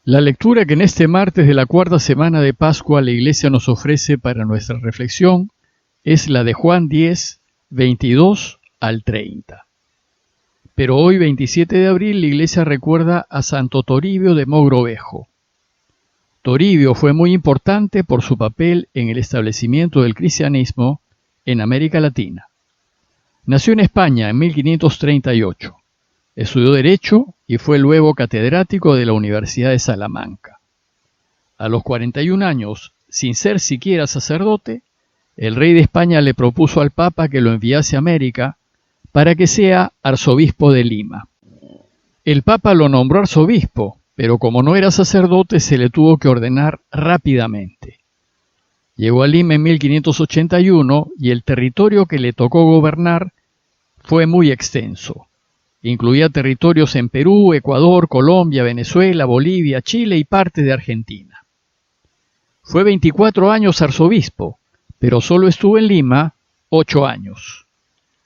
La lectura que en este martes de la cuarta semana de Pascua la Iglesia nos ofrece para nuestra reflexión es la de Juan 10, 22 al 30. Pero hoy, 27 de abril, la Iglesia recuerda a Santo Toribio de Mogrovejo. Toribio fue muy importante por su papel en el establecimiento del cristianismo en América Latina. Nació en España en 1538. Estudió Derecho y fue luego catedrático de la Universidad de Salamanca. A los 41 años, sin ser siquiera sacerdote, el rey de España le propuso al Papa que lo enviase a América para que sea arzobispo de Lima. El Papa lo nombró arzobispo, pero como no era sacerdote se le tuvo que ordenar rápidamente. Llegó a Lima en 1581 y el territorio que le tocó gobernar fue muy extenso. Incluía territorios en Perú, Ecuador, Colombia, Venezuela, Bolivia, Chile y parte de Argentina. Fue 24 años arzobispo, pero solo estuvo en Lima 8 años.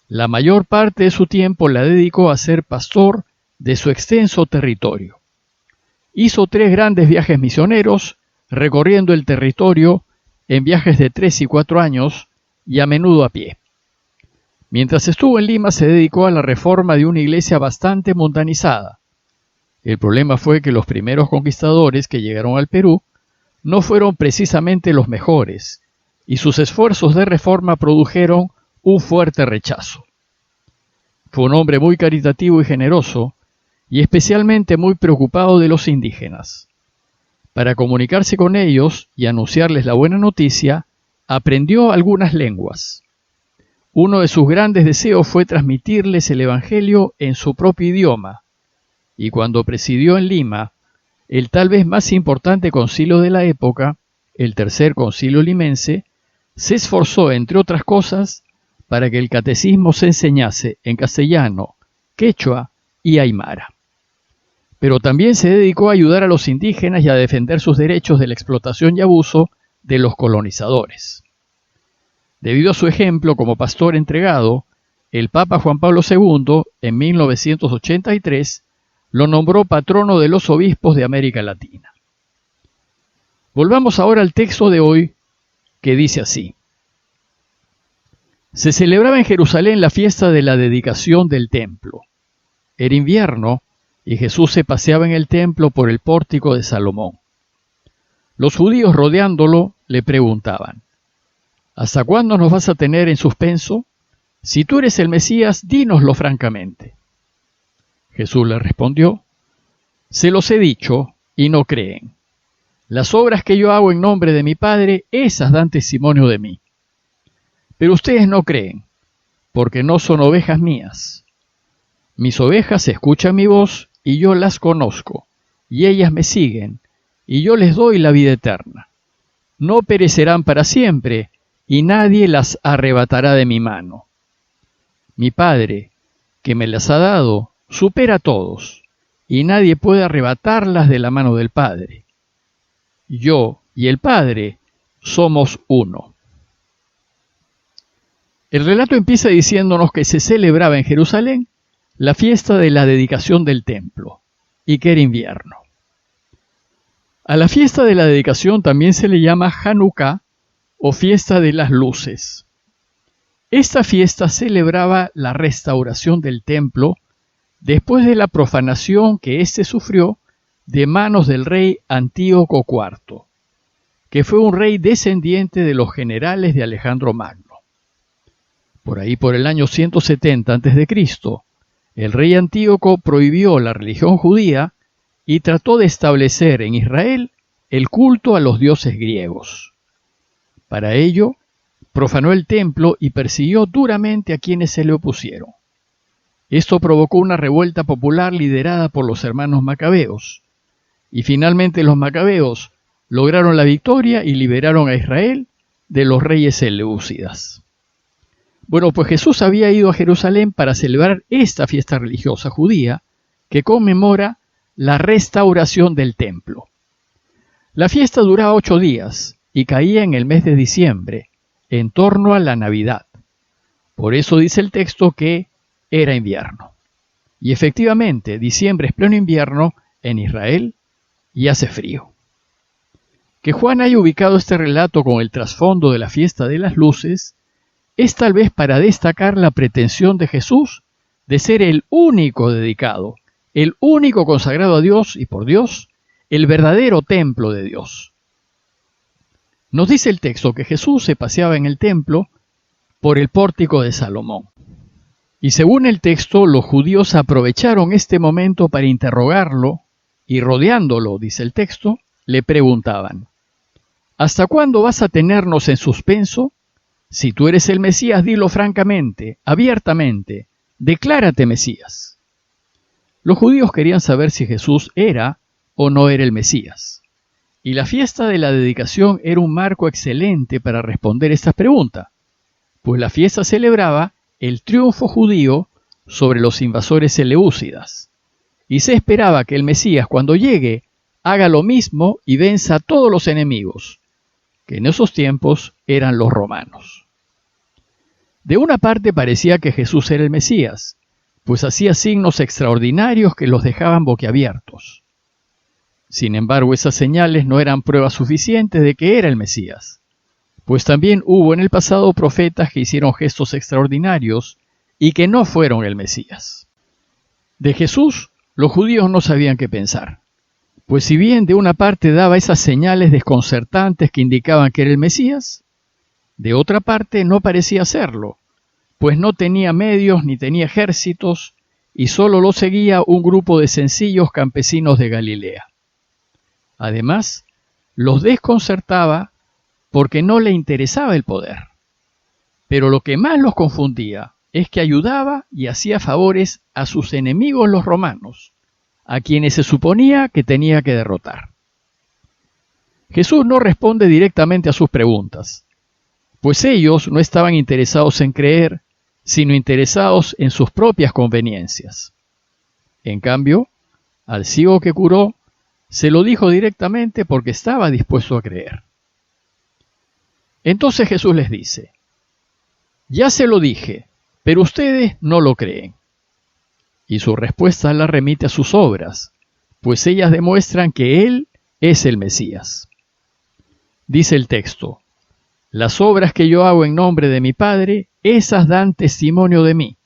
La mayor parte de su tiempo la dedicó a ser pastor de su extenso territorio. Hizo 3 grandes viajes misioneros, recorriendo el territorio en viajes de 3 y 4 años y a menudo a pie. Mientras estuvo en Lima se dedicó a la reforma de una iglesia bastante mundanizada. El problema fue que los primeros conquistadores que llegaron al Perú no fueron precisamente los mejores, y sus esfuerzos de reforma produjeron un fuerte rechazo. Fue un hombre muy caritativo y generoso, y especialmente muy preocupado de los indígenas. Para comunicarse con ellos y anunciarles la buena noticia, aprendió algunas lenguas. Uno de sus grandes deseos fue transmitirles el Evangelio en su propio idioma, y cuando presidió en Lima el tal vez más importante concilio de la época, el Tercer Concilio Limense, se esforzó, entre otras cosas, para que el catecismo se enseñase en castellano, quechua y aymara. Pero también se dedicó a ayudar a los indígenas y a defender sus derechos de la explotación y abuso de los colonizadores. Debido a su ejemplo como pastor entregado, el Papa Juan Pablo II, en 1983, lo nombró patrono de los obispos de América Latina. Volvamos ahora al texto de hoy, que dice así. Se celebraba en Jerusalén la fiesta de la dedicación del templo. Era invierno y Jesús se paseaba en el templo por el pórtico de Salomón. Los judíos rodeándolo le preguntaban: ¿hasta cuándo nos vas a tener en suspenso? Si tú eres el Mesías, dínoslo francamente. Jesús le respondió: se los he dicho y no creen. Las obras que yo hago en nombre de mi Padre, esas dan testimonio de mí. Pero ustedes no creen, porque no son ovejas mías. Mis ovejas escuchan mi voz y yo las conozco, y ellas me siguen, y yo les doy la vida eterna. No perecerán para siempre, y nadie las arrebatará de mi mano. Mi Padre, que me las ha dado, supera a todos, y nadie puede arrebatarlas de la mano del Padre. Yo y el Padre somos uno. El relato empieza diciéndonos que se celebraba en Jerusalén la fiesta de la dedicación del templo, y que era invierno. A la fiesta de la dedicación también se le llama Hanukkah, o fiesta de las luces. Esta fiesta celebraba la restauración del templo después de la profanación que éste sufrió de manos del rey Antíoco IV, que fue un rey descendiente de los generales de Alejandro Magno. Por ahí, por el año 170 a.C., el rey Antíoco prohibió la religión judía y trató de establecer en Israel el culto a los dioses griegos. Para ello, profanó el templo y persiguió duramente a quienes se le opusieron. Esto provocó una revuelta popular liderada por los hermanos macabeos, y finalmente los macabeos lograron la victoria y liberaron a Israel de los reyes seleucidas. Bueno, pues Jesús había ido a Jerusalén para celebrar esta fiesta religiosa judía que conmemora la restauración del templo. La fiesta duraba 8 días y caía en el mes de diciembre, en torno a la Navidad. Por eso dice el texto que era invierno. Y efectivamente, diciembre es pleno invierno en Israel y hace frío. Que Juan haya ubicado este relato con el trasfondo de la fiesta de las luces es tal vez para destacar la pretensión de Jesús de ser el único dedicado, el único consagrado a Dios y por Dios, el verdadero templo de Dios. Nos dice el texto que Jesús se paseaba en el templo por el pórtico de Salomón. Y según el texto, los judíos aprovecharon este momento para interrogarlo y rodeándolo, dice el texto, le preguntaban: ¿hasta cuándo vas a tenernos en suspenso? Si tú eres el Mesías, dilo francamente, abiertamente, declárate Mesías. Los judíos querían saber si Jesús era o no era el Mesías. Y la fiesta de la dedicación era un marco excelente para responder esta pregunta, pues la fiesta celebraba el triunfo judío sobre los invasores seleucidas. Y se esperaba que el Mesías, cuando llegue, haga lo mismo y venza a todos los enemigos, que en esos tiempos eran los romanos. De una parte parecía que Jesús era el Mesías, pues hacía signos extraordinarios que los dejaban boquiabiertos. Sin embargo, esas señales no eran pruebas suficientes de que era el Mesías, pues también hubo en el pasado profetas que hicieron gestos extraordinarios y que no fueron el Mesías. De Jesús, los judíos no sabían qué pensar, pues si bien de una parte daba esas señales desconcertantes que indicaban que era el Mesías, de otra parte no parecía serlo, pues no tenía medios ni tenía ejércitos y solo lo seguía un grupo de sencillos campesinos de Galilea. Además, los desconcertaba porque no le interesaba el poder. Pero lo que más los confundía es que ayudaba y hacía favores a sus enemigos los romanos, a quienes se suponía que tenía que derrotar. Jesús no responde directamente a sus preguntas, pues ellos no estaban interesados en creer, sino interesados en sus propias conveniencias. En cambio, al ciego que curó, se lo dijo directamente porque estaba dispuesto a creer. Entonces Jesús les dice: ya se lo dije, pero ustedes no lo creen. Y su respuesta la remite a sus obras, pues ellas demuestran que Él es el Mesías. Dice el texto: las obras que yo hago en nombre de mi Padre, esas dan testimonio de mí.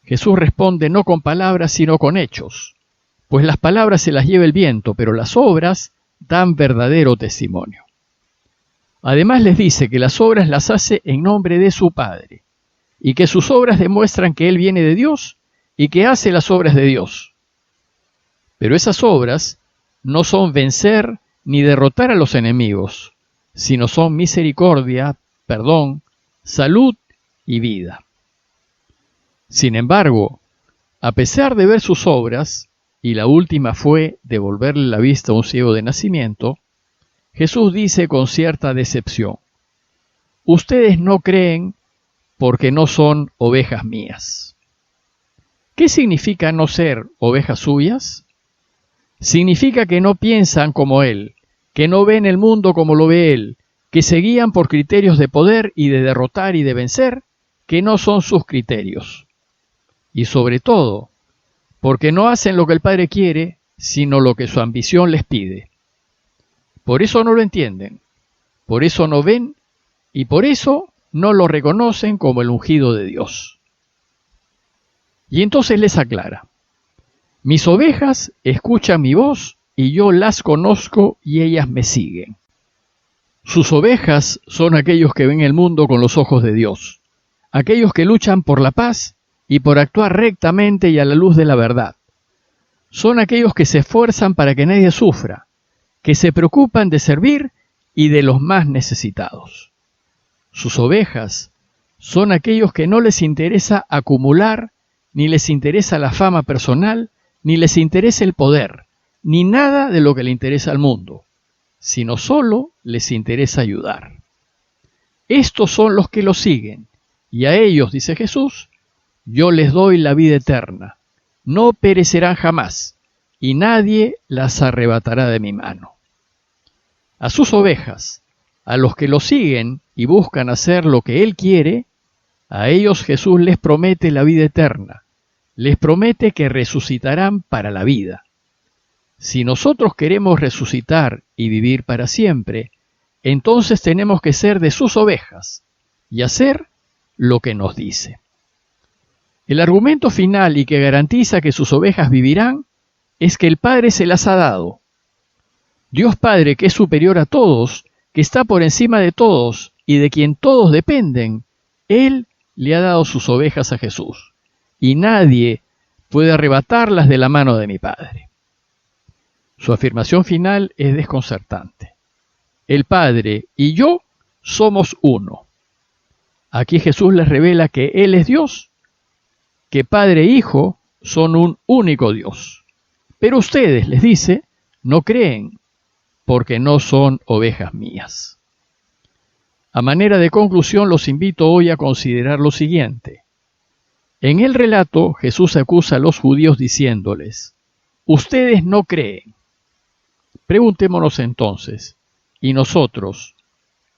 Jesús responde no con palabras, sino con hechos, pues las palabras se las lleva el viento, pero las obras dan verdadero testimonio. Además les dice que las obras las hace en nombre de su Padre, y que sus obras demuestran que Él viene de Dios y que hace las obras de Dios. Pero esas obras no son vencer ni derrotar a los enemigos, sino son misericordia, perdón, salud y vida. Sin embargo, a pesar de ver sus obras, y la última fue devolverle la vista a un ciego de nacimiento, Jesús dice con cierta decepción: ustedes no creen porque no son ovejas mías. ¿Qué significa no ser ovejas suyas? Significa que no piensan como Él, que no ven el mundo como lo ve Él, que se guían por criterios de poder y de derrotar y de vencer, que no son sus criterios. Y sobre todo, porque no hacen lo que el Padre quiere, sino lo que su ambición les pide. Por eso no lo entienden, por eso no ven y por eso no lo reconocen como el ungido de Dios. Y entonces les aclara: mis ovejas escuchan mi voz y yo las conozco y ellas me siguen. Sus ovejas son aquellos que ven el mundo con los ojos de Dios, aquellos que luchan por la paz y por actuar rectamente y a la luz de la verdad. Son aquellos que se esfuerzan para que nadie sufra, que se preocupan de servir y de los más necesitados. Sus ovejas son aquellos que no les interesa acumular, ni les interesa la fama personal, ni les interesa el poder, ni nada de lo que le interesa al mundo, sino solo les interesa ayudar. Estos son los que lo siguen, y a ellos, dice Jesús, yo les doy la vida eterna, no perecerán jamás, y nadie las arrebatará de mi mano. A sus ovejas, a los que lo siguen y buscan hacer lo que Él quiere, a ellos Jesús les promete la vida eterna, les promete que resucitarán para la vida. Si nosotros queremos resucitar y vivir para siempre, entonces tenemos que ser de sus ovejas y hacer lo que nos dice. El argumento final y que garantiza que sus ovejas vivirán es que el Padre se las ha dado. Dios Padre, que es superior a todos, que está por encima de todos y de quien todos dependen, Él le ha dado sus ovejas a Jesús, y nadie puede arrebatarlas de la mano de mi Padre. Su afirmación final es desconcertante. El Padre y yo somos uno. Aquí Jesús les revela que Él es Dios, que Padre e Hijo son un único Dios. Pero ustedes, les dice, no creen, porque no son ovejas mías. A manera de conclusión, los invito hoy a considerar lo siguiente. En el relato, Jesús acusa a los judíos diciéndoles, ustedes no creen. Preguntémonos entonces, ¿y nosotros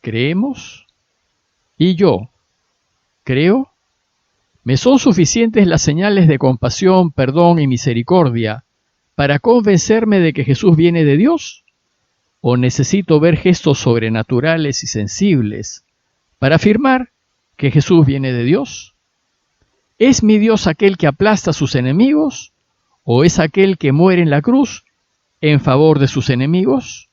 creemos? ¿Y yo creo? ¿Me son suficientes las señales de compasión, perdón y misericordia para convencerme de que Jesús viene de Dios? ¿O necesito ver gestos sobrenaturales y sensibles para afirmar que Jesús viene de Dios? ¿Es mi Dios aquel que aplasta a sus enemigos? ¿O es aquel que muere en la cruz en favor de sus enemigos?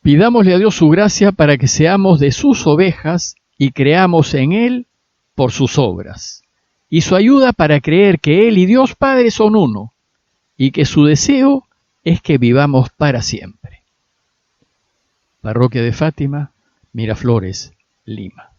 Pidámosle a Dios su gracia para que seamos de sus ovejas y creamos en Él por sus obras, y su ayuda para creer que Él y Dios Padre son uno, y que su deseo es que vivamos para siempre. Parroquia de Fátima, Miraflores, Lima.